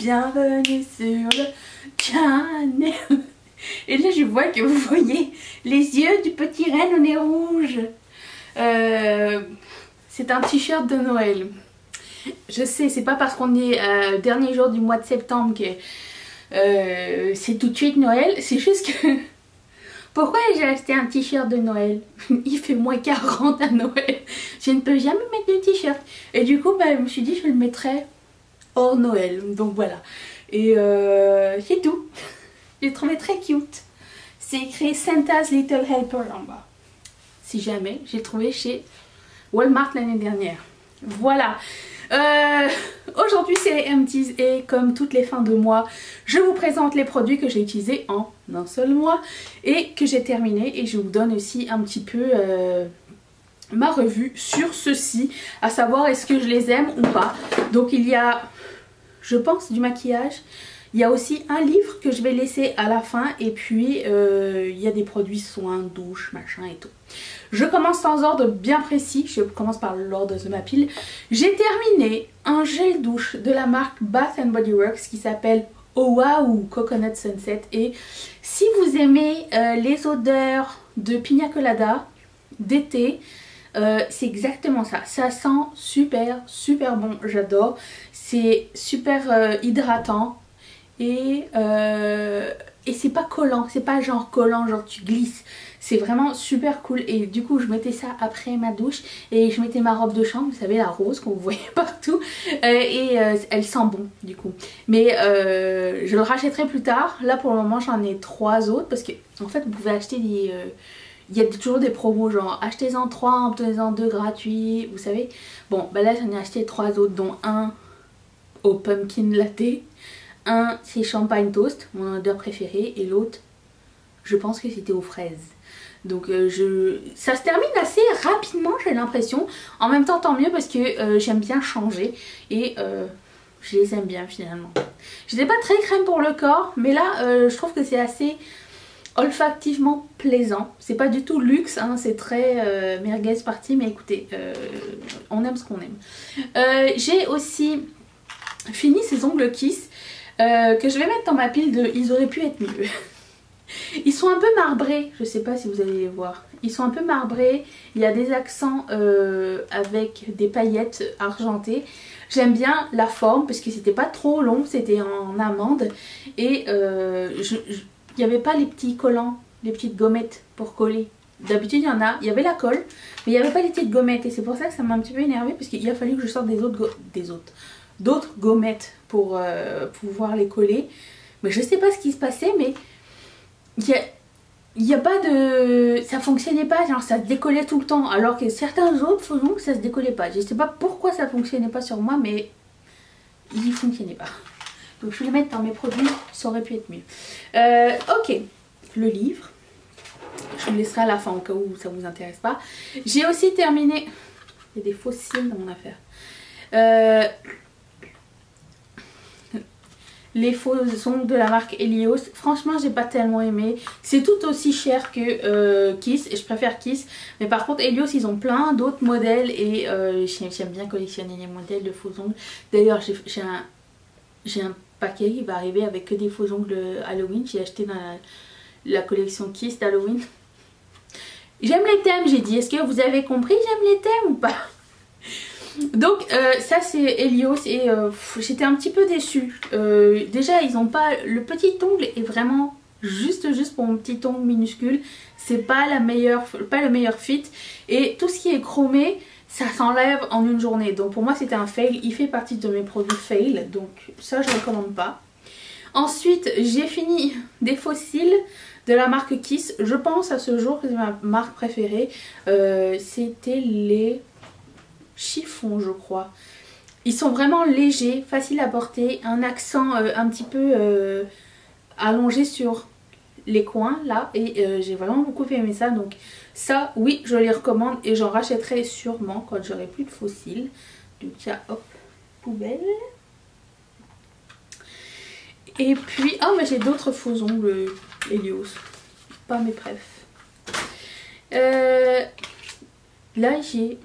Bienvenue sur le channel. Et là je vois que vous voyez les yeux du petit renne au nez rouge. C'est un t-shirt de Noël. Je sais, c'est pas parce qu'on est dernier jour du mois de septembre que c'est tout de suite Noël. C'est juste que... Pourquoi j'ai acheté un t-shirt de Noël? Il fait moins 40 à Noël. Je ne peux jamais mettre de t-shirt. Et du coup, je me suis dit je le mettrais hors Noël. Donc voilà. Et c'est tout. J'ai trouvé très cute. C'est écrit Santa's Little Helper en bas. Si jamais, j'ai trouvé chez Walmart l'année dernière. Voilà. Aujourd'hui c'est les empties et comme toutes les fins de mois, je vous présente les produits que j'ai utilisés en un seul mois et que j'ai terminé, et je vous donne aussi un petit peu ma revue sur ceux-ci, à savoir est-ce que je les aime ou pas. Donc il y a, je pense, du maquillage. Il y a aussi un livre que je vais laisser à la fin, et puis il y a des produits soins, douche, machin et tout. Je commence sans ordre bien précis, je commence par l'ordre de ma pile. J'ai terminé un gel douche de la marque Bath & Body Works qui s'appelle Owa ou Coconut Sunset. Et si vous aimez les odeurs de pina colada d'été, c'est exactement ça. Ça sent super bon, j'adore. C'est super hydratant. Et c'est pas collant, c'est pas genre collant, genre tu glisses. C'est vraiment super cool. Et du coup je mettais ça après ma douche et je mettais ma robe de chambre, vous savez, la rose qu'on voyait partout. Elle sent bon du coup. Mais je le rachèterai plus tard. Là pour le moment j'en ai 3 autres parce que en fait vous pouvez acheter des... il y a toujours des promos genre achetez-en 3, obtenez-en 2 gratuits, vous savez. Bon bah là j'en ai acheté 3 autres, dont un au pumpkin latte. Un c'est champagne toast, mon odeur préférée, et l'autre je pense que c'était aux fraises. Donc ça se termine assez rapidement, j'ai l'impression. En même temps tant mieux parce que j'aime bien changer et je les aime bien finalement. Je n'étais pas très crème pour le corps, mais là je trouve que c'est assez olfactivement plaisant. C'est pas du tout luxe, hein, c'est très merguez party, mais écoutez, on aime ce qu'on aime. J'ai aussi fini ces ongles Kiss. Que je vais mettre dans ma pile de ils auraient pu être mieux. Ils sont un peu marbrés, je sais pas si vous allez les voir. Ils sont un peu marbrés, il y a des accents avec des paillettes argentées. J'aime bien la forme parce que c'était pas trop long, c'était en amande. Et il n'y avait pas les petits collants, les petites gommettes pour coller. D'habitude il y en a, il y avait la colle, mais il n'y avait pas les petites gommettes. Et c'est pour ça que ça m'a un petit peu énervée parce qu'il a fallu que je sorte d'autres gommettes pour pouvoir les coller. Mais je sais pas ce qui se passait, mais il y a pas de... ça fonctionnait pas, genre ça se décollait tout le temps, alors que certains autres faisaient que ça se décollait pas. Je sais pas pourquoi ça fonctionnait pas sur moi, mais il fonctionnait pas. Donc je vais les mettre dans mes produits, ça aurait pu être mieux. Ok, le livre je vous laisserai à la fin au cas où ça vous intéresse pas. J'ai aussi terminé... il y a des fossiles dans mon affaire. Les faux ongles de la marque Helios. Franchement j'ai pas tellement aimé. C'est tout aussi cher que Kiss et je préfère Kiss. Mais par contre Helios ils ont plein d'autres modèles et j'aime bien collectionner les modèles de faux ongles. D'ailleurs j'ai un paquet qui va arriver avec que des faux ongles Halloween. J'ai acheté dans la collection Kiss d'Halloween. J'aime les thèmes, j'ai dit. Est-ce que vous avez compris? J'aime les thèmes ou pas? Donc ça c'est Helios et j'étais un petit peu déçue. Déjà ils ont pas... le petit ongle est vraiment juste pour mon petit ongle minuscule. C'est pas le meilleur fit. Et tout ce qui est chromé, ça s'enlève en une journée. Donc pour moi c'était un fail. Il fait partie de mes produits fail. Donc ça je recommande pas. Ensuite j'ai fini des fossiles de la marque Kiss. Je pense à ce jour que c'est ma marque préférée. C'était les... chiffon je crois. Ils sont vraiment légers, faciles à porter, un accent un petit peu allongé sur les coins là, et j'ai vraiment beaucoup aimé ça. Donc ça oui je les recommande et j'en rachèterai sûrement quand j'aurai plus de fossiles. Donc tiens, hop, poubelle. Et puis oh mais j'ai d'autres faux ongles Helios, pas mes préfs. Là j'ai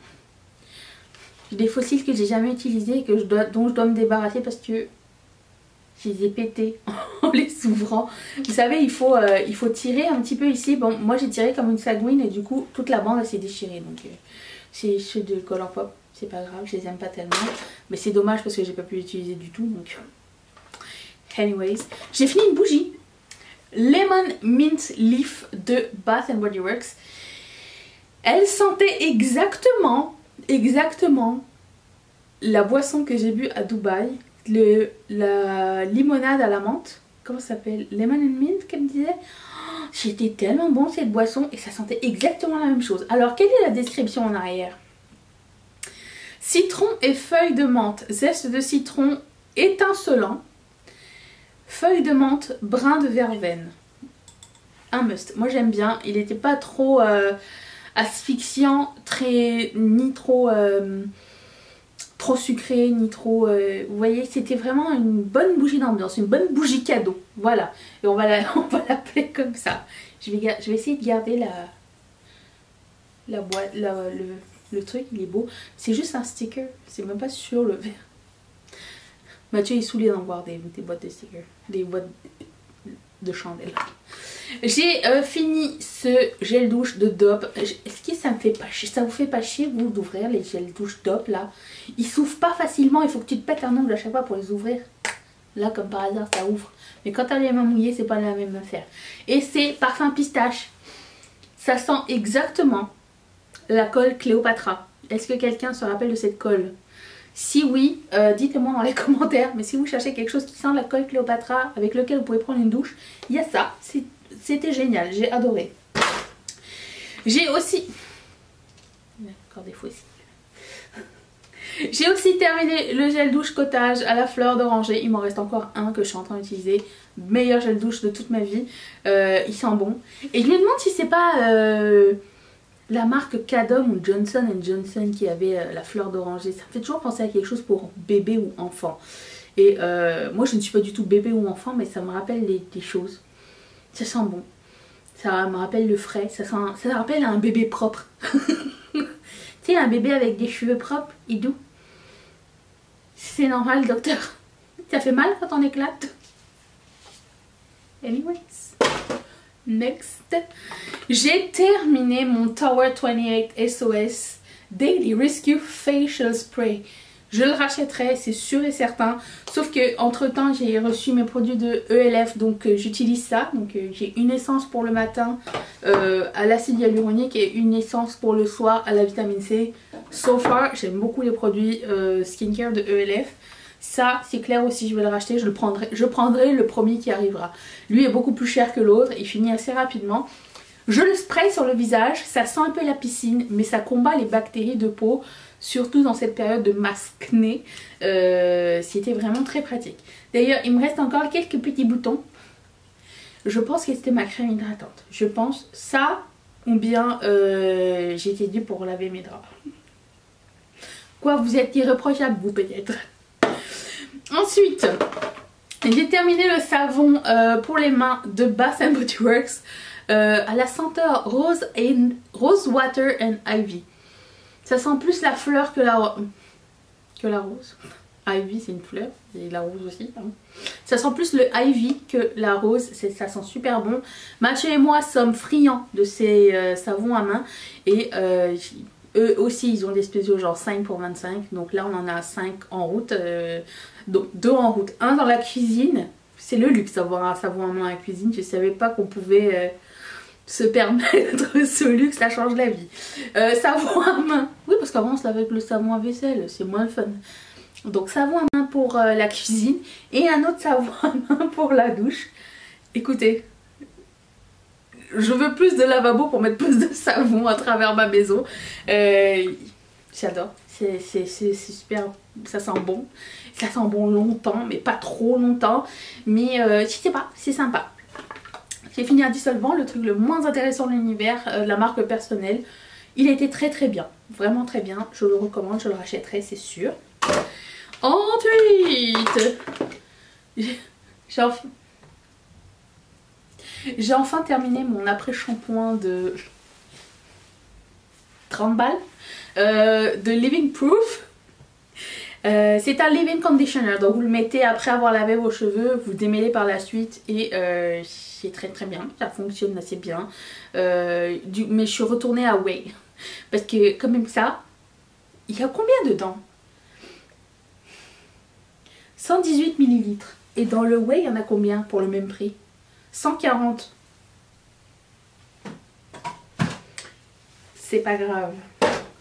des fossiles que j'ai jamais utilisés et dont je dois me débarrasser parce que Je les ai pétés en les ouvrant. Vous savez, il faut tirer un petit peu ici. Bon, moi j'ai tiré comme une sagouine et du coup, toute la bande elle s'est déchirée. Donc, c'est ceux de Color Pop. C'est pas grave, je les aime pas tellement. Mais c'est dommage parce que j'ai pas pu l'utiliser du tout. Donc, anyways. J'ai fini une bougie. Lemon Mint Leaf de Bath Body Works. Elle sentait exactement la boisson que j'ai bu à Dubaï. La limonade à la menthe. Comment ça s'appelle? Lemon and Mint, qu'elle me disait. Oh, c'était tellement bon cette boisson et ça sentait exactement la même chose. Alors, quelle est la description en arrière? Citron et feuilles de menthe. Zeste de citron étincelant. Feuilles de menthe, brin de verveine. Un must. Moi j'aime bien. Il n'était pas trop asphyxiant, ni trop sucré, ni trop... vous voyez, c'était vraiment une bonne bougie d'ambiance, une bonne bougie cadeau. Voilà. Et on va l'appeler comme ça. Je vais essayer de garder la boîte, le truc, il est beau. C'est juste un sticker. C'est même pas sur le verre. Mathieu est saoulé d'en voir des boîtes de stickers, des boîtes de chandelles. J'ai fini ce gel douche de Dove. Est-ce que ça me fait pas chier? Ça vous fait pas chier vous d'ouvrir les gel douche Dove là? Ils s'ouvrent pas facilement, il faut que tu te pètes un ongle à chaque fois pour les ouvrir. Là comme par hasard ça ouvre. Mais quand t'as les mains mouillées c'est pas la même affaire. Et c'est parfum pistache. Ça sent exactement la colle Cléopatra. Est-ce que quelqu'un se rappelle de cette colle? Si oui, dites-le moi dans les commentaires. Mais si vous cherchez quelque chose qui sent la colle Cléopatra avec lequel vous pouvez prendre une douche, il y a ça. C'était génial, j'ai adoré. J'ai aussi... Il y a encore des faux signes. J'ai aussi terminé le gel douche cottage à la fleur d'oranger. Il m'en reste encore un que je suis en train d'utiliser. Meilleur gel douche de toute ma vie. Il sent bon. Et je me demande si c'est pas... la marque Cadom ou Johnson & Johnson qui avait la fleur d'oranger. Ça me fait toujours penser à quelque chose pour bébé ou enfant. Et moi je ne suis pas du tout bébé ou enfant, mais ça me rappelle des choses. Ça sent bon. Ça me rappelle le frais. Ça rappelle un bébé propre. Tu sais, un bébé avec des cheveux propres et doux. C'est normal, docteur. Ça fait mal quand on éclate. Anyways. Next. J'ai terminé mon Tower 28 SOS Daily Rescue Facial Spray. Je le rachèterai, c'est sûr et certain. Sauf que entre temps j'ai reçu mes produits de ELF, donc j'utilise ça. Donc j'ai une essence pour le matin à l'acide hyaluronique et une essence pour le soir à la vitamine C. So far, j'aime beaucoup les produits skincare de ELF. Ça, c'est clair aussi, je vais le racheter, je prendrai le premier qui arrivera. Lui est beaucoup plus cher que l'autre, il finit assez rapidement. Je le spray sur le visage, ça sent un peu la piscine, mais ça combat les bactéries de peau, surtout dans cette période de masque-nez. C'était vraiment très pratique. D'ailleurs, il me reste encore quelques petits boutons. Je pense que c'était ma crème hydratante. Je pense ça, ou bien j'étais due pour laver mes draps. Quoi, vous êtes irréprochable, vous peut-être. Ensuite, j'ai terminé le savon pour les mains de Bath Body Works à la senteur Rose Water and Ivy. Ça sent plus la fleur que la rose. Ivy c'est une fleur, et la rose aussi. Pardon. Ça sent plus le Ivy que la rose, ça sent super bon. Mathieu et moi sommes friands de ces savons à main et eux aussi ils ont des spéciaux genre 5 pour 25. Donc là on en a 5 en route. Donc 2 en route, 1 dans la cuisine. C'est le luxe d'avoir un savon à main dans la cuisine. Je savais pas qu'on pouvait se permettre ce luxe, ça change la vie. Savon à main. Oui parce qu'avant on se lavait avec le savon à vaisselle, c'est moins le fun. Donc savon à main pour la cuisine et un autre savon à main pour la douche. Écoutez, je veux plus de lavabo pour mettre plus de savon à travers ma maison. J'adore, c'est super, ça sent bon. Ça sent bon longtemps, mais pas trop longtemps. Mais je sais pas, c'est sympa. J'ai fini un dissolvant, le truc le moins intéressant de l'univers, la marque personnelle. Il a été très très bien, vraiment très bien. Je le recommande, je le rachèterai, c'est sûr. Ensuite, j'ai enfin terminé mon après-shampoing de 30 balles de Living Proof. C'est un leave-in conditioner, donc vous le mettez après avoir lavé vos cheveux, vous démêlez par la suite et c'est très très bien, ça fonctionne assez bien. Mais je suis retournée à Way parce que quand même ça, il y a combien dedans? 118 ml. Et dans le Way, il y en a combien pour le même prix? 140. C'est pas grave.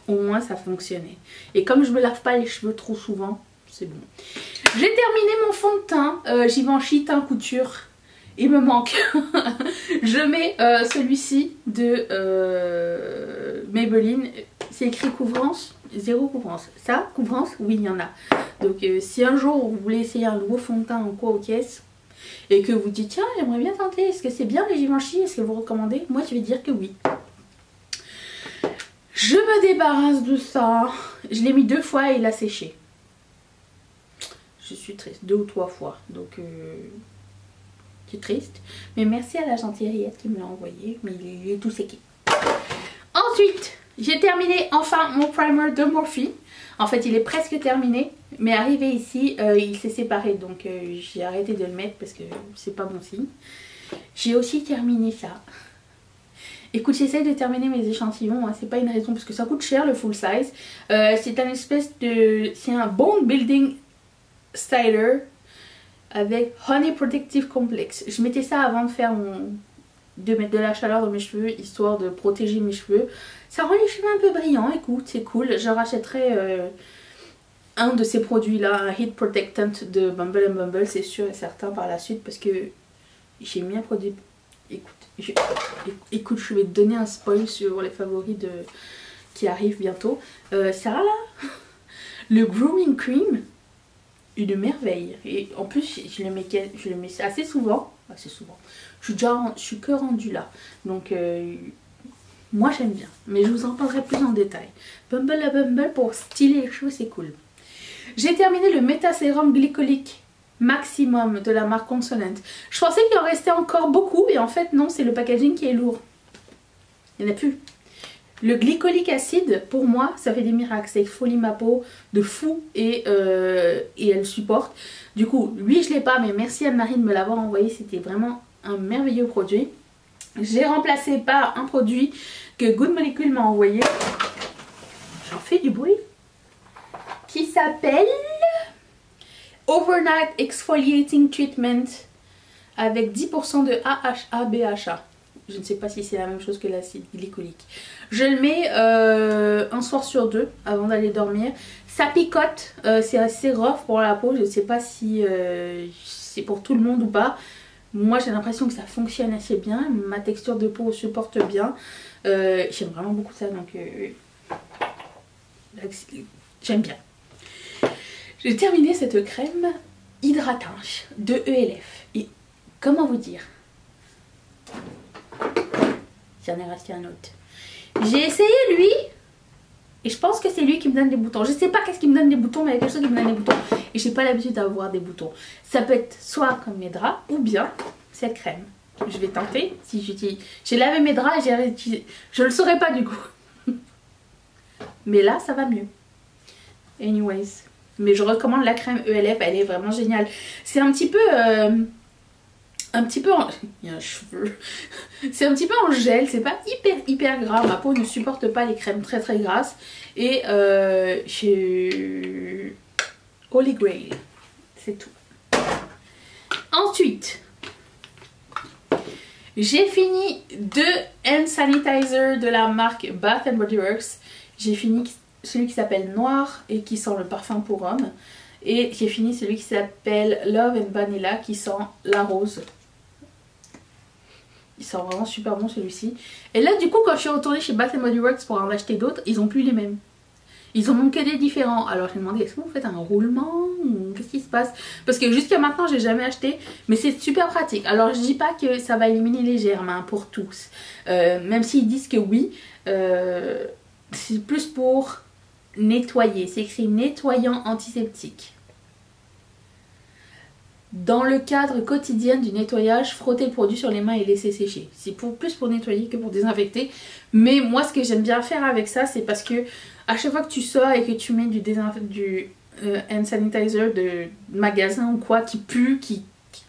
Au moins ça fonctionnait. Et comme je me lave pas les cheveux trop souvent, c'est bon. J'ai terminé mon fond de teint. Givenchy teint couture. Il me manque. Je mets celui-ci de Maybelline. C'est écrit couvrance. Zéro couvrance. Ça, couvrance, oui, il y en a. Donc si un jour vous voulez essayer un nouveau fond de teint ou quoi aux caisses, et que vous dites tiens j'aimerais bien tenter, est-ce que c'est bien les Givenchy, est-ce que vous recommandez? Moi je vais dire que oui. Je me débarrasse de ça. Je l'ai mis 2 fois et il a séché. Je suis triste, 2 ou 3 fois. Donc c'est triste. Mais merci à la gentille Riette qui me l'a envoyé. Mais il est tout séqué. Ensuite, j'ai terminé enfin mon primer de Morphe. En fait il est presque terminé. Mais arrivé ici, il s'est séparé. Donc j'ai arrêté de le mettre parce que c'est pas bon signe. J'ai aussi terminé ça. Écoute, j'essaie de terminer mes échantillons, hein. C'est pas une raison parce que ça coûte cher le full size. C'est un espèce de... C'est un bone building styler avec Honey Protective Complex. Je mettais ça avant de faire de mettre de la chaleur dans mes cheveux, histoire de protéger mes cheveux. Ça rend les cheveux un peu brillants, écoute, c'est cool. Je rachèterai un de ces produits là, un Heat Protectant de Bumble Bumble, c'est sûr et certain par la suite parce que j'ai mis un produit... Écoute, je vais te donner un spoil sur les favoris qui arrivent bientôt. Ça là, le Grooming Cream, une merveille. Et en plus, je le mets assez souvent. Je suis que rendue là. Donc, moi j'aime bien. Mais je vous en parlerai plus en détail. Bumble à Bumble pour styler les cheveux, c'est cool. J'ai terminé le Métasérum glycolique maximum de la marque Consolent. Je pensais qu'il en restait encore beaucoup et en fait non, c'est le packaging qui est lourd. Il n'y en a plus. Le glycolique acide, pour moi, ça fait des miracles. Ça exfolie ma peau de fou et elle supporte. Du coup, lui je l'ai pas, mais merci Anne-Marie de me l'avoir envoyé. C'était vraiment un merveilleux produit. J'ai remplacé par un produit que Good Molecule m'a envoyé. J'en fais du bruit. Qui s'appelle Overnight Exfoliating Treatment avec 10% de AHA BHA. Je ne sais pas si c'est la même chose que l'acide glycolique. Je le mets un soir sur 2 avant d'aller dormir. Ça picote, c'est assez rough pour la peau. Je ne sais pas si c'est pour tout le monde ou pas. Moi j'ai l'impression que ça fonctionne assez bien. Ma texture de peau supporte bien. J'aime vraiment beaucoup ça, donc j'aime bien. J'ai terminé cette crème hydratante de ELF. Et comment vous dire? J'en ai racheté un autre. J'ai essayé lui. Et je pense que c'est lui qui me donne des boutons. Je sais pas qu'est-ce qui me donne des boutons, mais il y a quelque chose qui me donne des boutons. Et j'ai pas l'habitude d'avoir des boutons. Ça peut être soit comme mes draps, ou bien cette crème. Je vais tenter. Si j'utilise. J'ai lavé mes draps et j'ai réutilisé. Je le saurais pas du coup. Mais là, ça va mieux. Anyways. Mais je recommande la crème ELF, elle est vraiment géniale. C'est un petit peu... il y a un cheveu. C'est un petit peu en gel, c'est pas hyper gras. Ma peau ne supporte pas les crèmes très grasses. Et chez Holy Grail, c'est tout. Ensuite, j'ai fini 2 hand sanitizer de la marque Bath Body Works. J'ai fini celui qui s'appelle Noir et qui sent le parfum pour homme. Et j'ai fini celui qui s'appelle Love and Vanilla qui sent la rose. Il sent vraiment super bon celui-ci. Et là du coup quand je suis retournée chez Bath Body Works pour en acheter d'autres, ils ont plus les mêmes. Ils en ont que des différents. Alors j'ai demandé est-ce que vous faites un roulement ou qu'est-ce qui se passe? Parce que jusqu'à maintenant j'ai jamais acheté. Mais c'est super pratique. Alors je dis pas que ça va éliminer les germes hein, pour tous. Même s'ils disent que oui. C'est plus pour nettoyer. C'est écrit nettoyant antiseptique. Dans le cadre quotidien du nettoyage, frotter le produit sur les mains et laisser sécher. C'est plus pour nettoyer que pour désinfecter. Mais moi ce que j'aime bien faire avec ça, c'est parce que à chaque fois que tu sors et que tu mets du hand sanitizer de magasin ou quoi qui pue, qui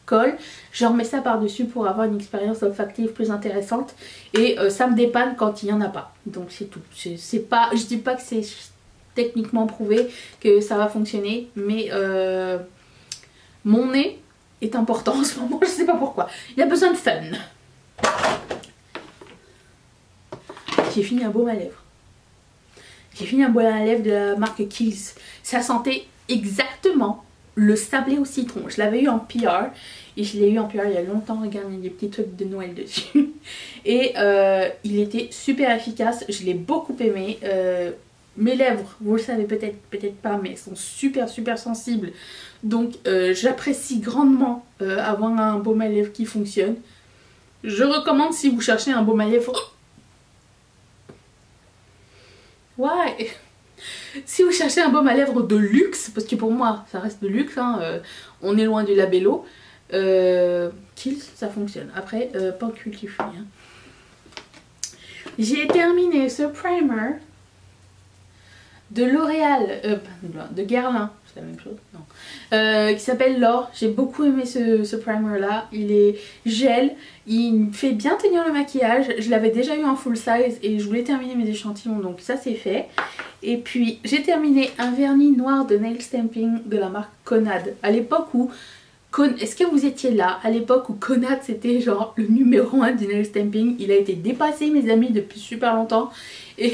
colle. Je remets ça par dessus pour avoir une expérience olfactive plus intéressante et ça me dépanne quand il n'y en a pas. Donc c'est tout. C'est pas, je dis pas que c'est techniquement prouvé que ça va fonctionner, mais mon nez est important en ce moment, je sais pas pourquoi. Il a besoin de fun. J'ai fini un baume à lèvres. J'ai fini un baume à lèvres de la marque Kiehl's. Ça sentait exactement le sablé au citron. Je l'avais eu en PR et je l'ai eu en PR il y a longtemps. Regarde, il y a des petits trucs de Noël dessus. Et il était super efficace. Je l'ai beaucoup aimé. Mes lèvres, vous le savez peut-être pas, mais elles sont super sensibles. Donc j'apprécie grandement avoir un baume à lèvres qui fonctionne. Je recommande si vous cherchez un baume à lèvres. Ouais. Si vous cherchez un baume à lèvres de luxe, parce que pour moi ça reste de luxe, hein, on est loin du labello, Kiehl's ça fonctionne. Après, pas cruelty free. Hein. J'ai terminé ce primer de L'Oréal, de Guerlain, c'est la même chose, non, qui s'appelle L'Or. J'ai beaucoup aimé ce primer là, il est gel, il fait bien tenir le maquillage. Je l'avais déjà eu en full size et je voulais terminer mes échantillons, donc ça c'est fait. Et puis j'ai terminé un vernis noir de nail stamping de la marque Conad. À l'époque où est-ce que vous étiez là? À l'époque où Conad c'était genre le numéro 1 du nail stamping. Il a été dépassé mes amis depuis super longtemps. Et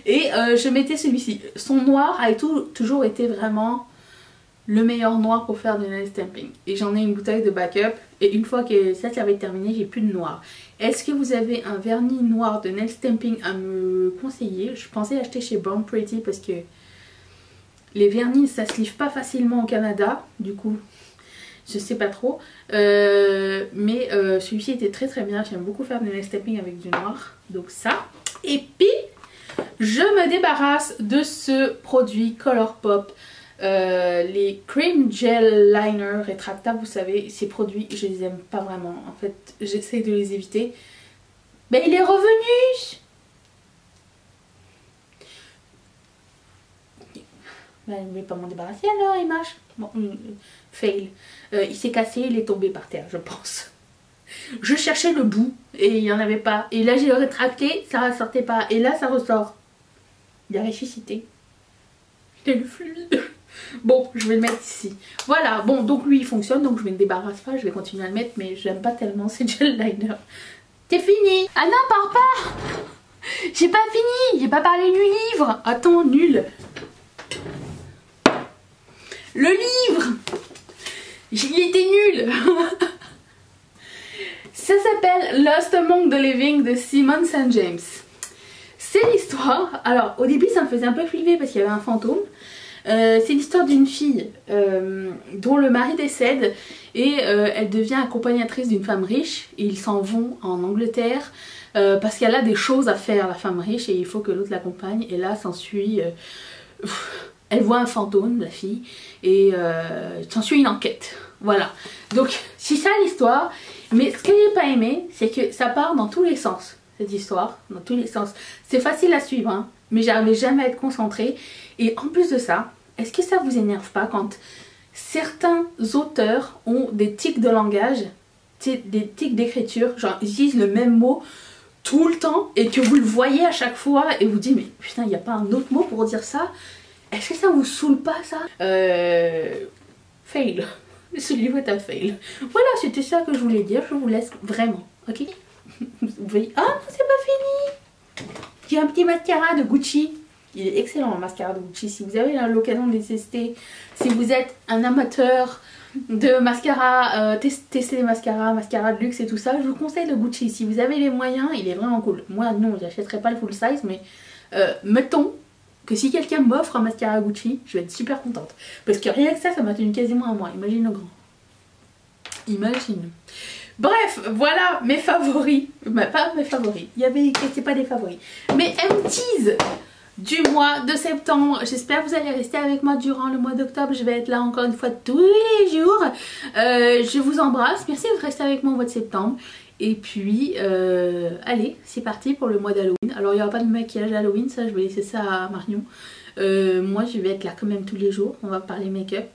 je mettais celui-ci. Son noir a toujours été vraiment le meilleur noir pour faire du nail stamping. Et j'en ai une bouteille de backup. Et une fois que ça avait terminé, j'ai plus de noir. Est-ce que vous avez un vernis noir de nail stamping à me conseiller? Je pensais l'acheter chez Born Pretty parce que les vernis ça se livre pas facilement au Canada. Du coup je sais pas trop, mais celui-ci était très bien. J'aime beaucoup faire du nail stamping avec du noir, donc ça. Et puis je me débarrasse de ce produit Colourpop, les cream gel liner rétractables. Vous savez, ces produits je les aime pas vraiment, en fait j'essaie de les éviter. Mais il est revenu. Ben, je ne vais pas m'en débarrasser alors, il marche. Bon, fail. Il s'est cassé, il est tombé par terre, je pense. Je cherchais le bout et il n'y en avait pas. Et là, j'ai rétracté, ça ne ressortait pas. Et là, ça ressort. Il a ressuscité. Il est le fluide. Bon, je vais le mettre ici. Voilà, bon, donc lui, il fonctionne. Donc je ne me débarrasse pas, je vais continuer à le mettre. Mais j'aime pas tellement ces gel liners. C'est fini. Ah non, pars pas. J'ai pas fini. J'ai pas parlé du livre. Attends, nul. Le livre, il était nul. Ça s'appelle Lost Among the Living de Simon St. James. C'est l'histoire, alors au début ça me faisait un peu flipper parce qu'il y avait un fantôme. C'est l'histoire d'une fille dont le mari décède et elle devient accompagnatrice d'une femme riche. Et ils s'en vont en Angleterre parce qu'elle a des choses à faire, la femme riche, et il faut que l'autre l'accompagne. Et là s'ensuit... elle voit un fantôme, la fille, et s'ensuit une enquête. Voilà. Donc, c'est ça l'histoire. Mais ce que j'ai pas aimé, c'est que ça part dans tous les sens, cette histoire. Dans tous les sens. C'est facile à suivre, hein, mais j'arrivais jamais à être concentrée. Et en plus de ça, est-ce que ça vous énerve pas quand certains auteurs ont des tics de langage, des tics d'écriture, genre ils utilisent le même mot tout le temps et que vous le voyez à chaque fois et vous dites mais putain, il n'y a pas un autre mot pour dire ça? Est-ce que ça vous saoule pas ça? Fail. Ce livre est un fail. Voilà, c'était ça que je voulais dire. Je vous laisse vraiment, ok? Vous voyez? Ah non, c'est pas fini. J'ai un petit mascara de Gucci. Il est excellent le mascara de Gucci. Si vous avez l'occasion de les tester, si vous êtes un amateur de mascara, tester les mascaras, mascara de luxe et tout ça, je vous conseille le Gucci. Si vous avez les moyens, il est vraiment cool. Moi non, j'achèterai pas le full size, mais mettons que si quelqu'un m'offre un mascara Gucci, je vais être super contente. Parce que rien que ça m'a tenu quasiment un mois. Imagine le grand. Imagine. Bref, voilà mes favoris. Pas mes favoris. Il y avait, c'est pas des favoris. Mes empties du mois de septembre. J'espère que vous allez rester avec moi durant le mois d'octobre. Je vais être là encore une fois tous les jours. Je vous embrasse. Merci de rester avec moi au mois de septembre. Et puis, allez, c'est parti pour le mois d'Halloween. Alors, il n'y aura pas de maquillage Halloween, ça, je vais laisser ça à Marion. Moi je vais être là quand même tous les jours, on va parler make-up.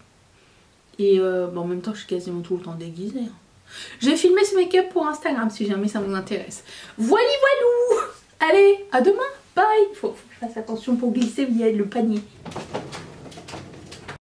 Et bon, en même temps je suis quasiment tout le temps déguisée. Je vais filmer ce make-up pour Instagram si jamais ça vous intéresse. Voilà voilou. Allez, à demain, bye. Faut que je fasse attention pour glisser via le panier.